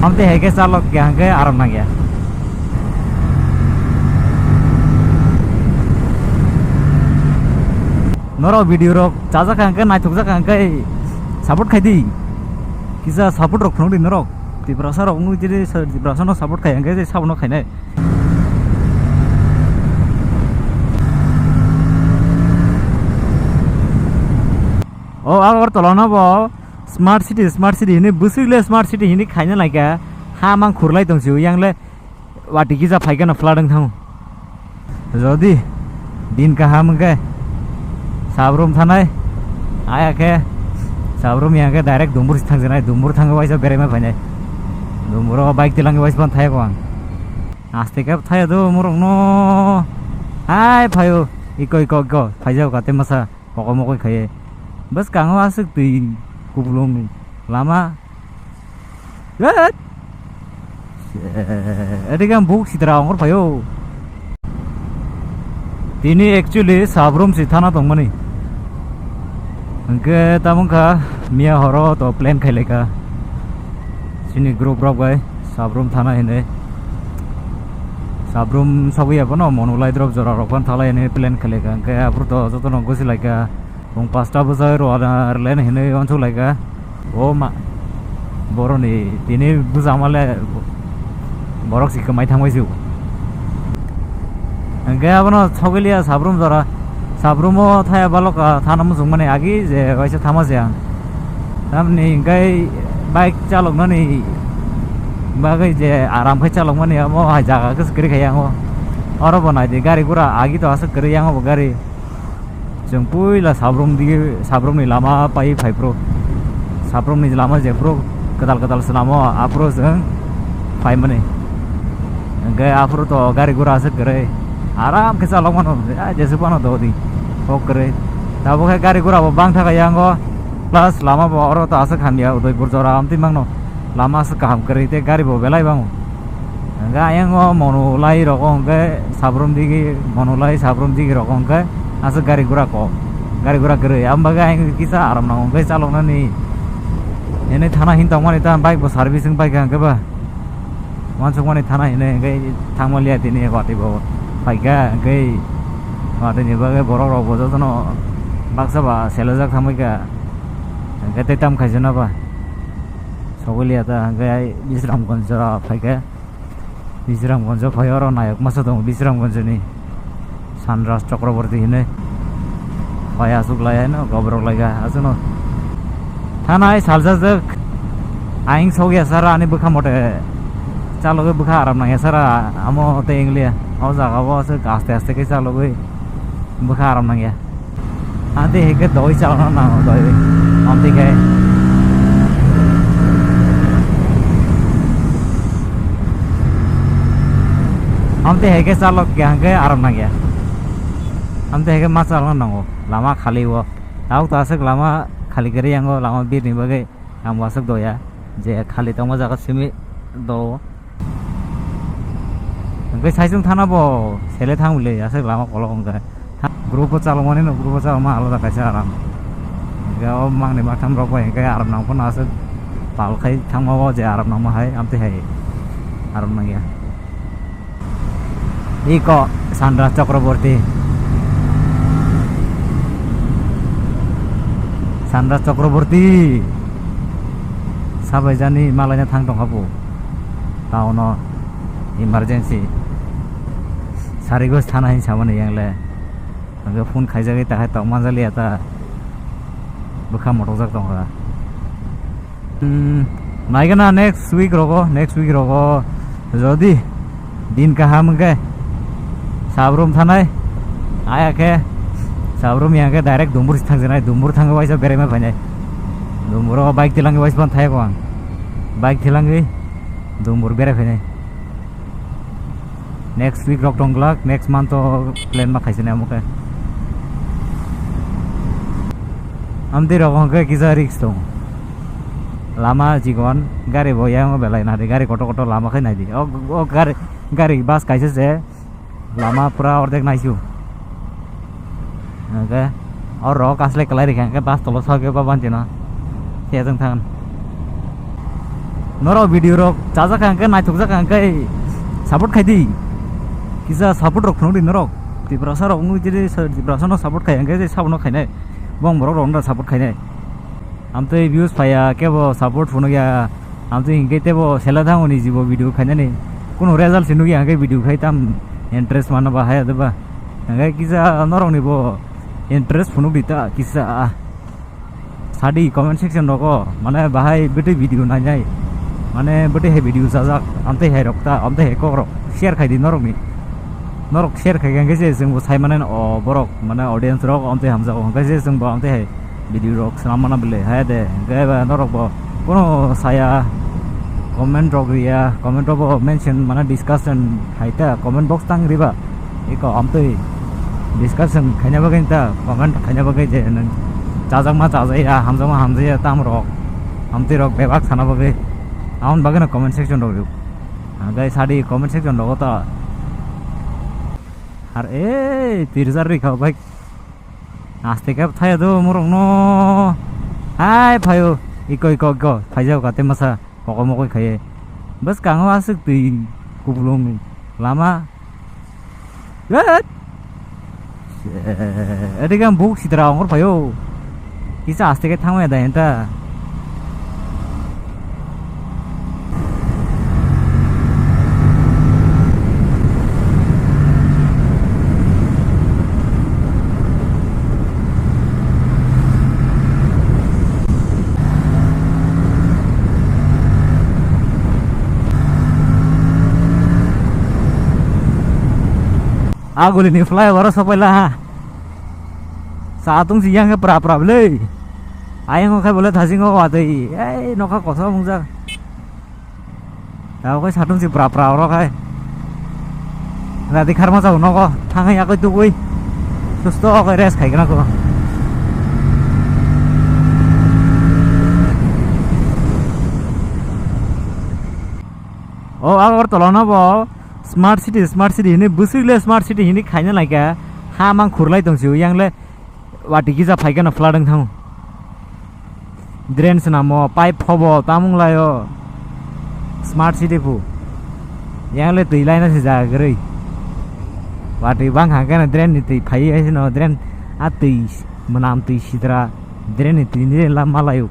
Amte heke salok yang ke aram nang ya. Noro video rok caca kang ke naik tukca kang ke support khai di. Kisa support rok phang di norok. Tripura rok nu jadi Tripura no support khai yang ke support no khai nai. Oh Agartala na bo smart city ini busile smart city ini khaina laika ha mang khurlai dongsiu yangle wati kisa phaigana fladang thang jodi din ka ham ke sabroom thanai aya ke sabroom yang ke direct dumbur thang janai dumbur thang waisa bere ma phainai dumbur bike tilang wais ban thai ko aste ke thai do murong no ai phayo iko phaijau ka te masa pokok khaye bas kang asuk tui kubulong lama what ada kan buk sidra ongor payo ini actually sabroom si thana tong mani angke tamung ka mia horo to plan khaile ka sini group rok gai sabroom thana hine sabroom sabi apano monolai drop jora rokan thala hine plan khaile ka angke apur to joto no gosi laika Bung pasta besar ada lain ini untuk lega, oh mak, boron ini busama le, borok sih kemai thang waisu. Enggak apa no, cokelia sabroom zara, sabroom mo thaya balok thana musung mana agi, je waisa thamas ya. Tapi enggak baik calok nani, bagai je aram kai calok mana mo jaga kes kiri kaya mo, orang pun ada gari gura agi to asal kiri yang mo gari. Jeng pui lah sabroom ni lama pai pro sabroom ni lama je pro ketal senamo apro jeng pai mane enggak apro to gari gura asik kere aram kesa longman aja sepano to di ok kere tabo ke gari gura bang tha yang go plus lama bo oro to asik khan ya udoi burjora am timang no lama asik kaham kere te gari bo belai bang enggak yang go monolai rokong ke sabroom digi rokong ke asal gari gura kere ambaga yang kisah aram nang gai calok nani ini thana hintang mani ta bike bo servicing bike ang ke ba mansuk mani thana ini gai thangma lihat ini wati bo bike gai wati ni ba gai borok rok bo jono baksa ba selajak thamai ka gai tetam khaijana ba sogoli ata gai Bisramganj ra bike Bisramganj phayoro nayak masa dong Bisramganj ni Sanras Chakraborty ini Boya asuk laya no KOKBOROK laga asuno thanai saljak aing sogia sara ani bukha mote chaloge bukha aram nang sara amo te inglia au jaga bo se aste ke chaloge bukha aram nang ya ade heke doi chalona na doi amti ke amti heke chalok yang ke aram nang ya amte heke masalah nango lama khali wo tau ta asik lama khali kari yang lama bir ni bagai am wasuk do ya je khali tong jaga simi do angkai saisung thana bo sele thang ule asik lama kolong ga grup chalomani no grup chaloma aloda kaisa aram ga om mang ni matham rok bai ga aram nang pon asik pal khai thang ma je aram nang ma hai amte hai aram nang ya iko Sandra Chakraborty Sandra Chakraborty sabai jani malanya thang tong habu tau no emergency sarigos thana hin samane yangle anga phone khaijagi ta hai tong manjali ata bukha motojak tong ha naigana next week rogo jodi din ka hamge sabroom thanai aya ke sabroom yang ke direct dumbur thang janai dumbur thang waisa bere ma phainai dumbur bike tilang wais ban thai ko bike tilang dumbur bere phainai next week rok tonglak next month to plan ma khaisane amuke amdi rok ke kisa risk to lama jigon gari boya ngo belai na gari koto lama khai nai di o gari bus kaise se lama pura ordek naisu oke और rock असले colour के पास तो लोग के पास ना क्या जंग था norok video rok chaja kangke naitok ja kangke support khaidi kisa support rok phunung di norok Tripura rok nu jiri Tripura no support khai angke je sabno khainai bong borok rok support khainai amtoi views phaya kebo support phunu ya amtoi ingke tebo sela thangoni jibo video khainani kono result sinugi angke video khai tam interest mana ba haya deba angke kisa norok ni bo interest phunuk dita kisa sadi comment section roko mane bahai bete video najai mane bete he video sajak amte he rokta amte he korok share khai di norok ni norok share khai gang ge jeng bo sai mane o borok mane audience rok amte hamja o ga je jeng bo amte he video rok samana bele ha de ga ba norok bo kono saya comment rok ya comment rok mention mane discussion haita comment box tang riba iko amte discussion khanya ba gainta comment khanya ba gai je jajak ma jajai ya hamja ma hamjai ya tam rok amte rok bebak sana babe aun bagana comment section rok guys sadi comment section rok ta ar tirzar ri khau bhai aste kap thaya do morong no hai phayo iko phajau ka te masa kokoi mokoi khaye bas kango asuk tui kublong lama Ada buk sidra ongor phayo kisa aste ke thangme da enta agul ini flyover Rs457 satung siang ke pra le ayang kai boleh thasing ko watei noka kosa mungja tau kai satung si pra ro kai rati kharma jau noko thangai akoi tu koi susto kai res khai kana ko oh Agartala no bo smart city ini busile smart city ini khaina laika ha mang khurlai tongsiu yangle wati kisa phaikana flooding thang drain sanamo pipe phobo tamung layo smart city pu yangle tuilai na sija gari wati bang hangana drain ni phai ai no drain atui manam tui sidra drain ni tui ni lama layo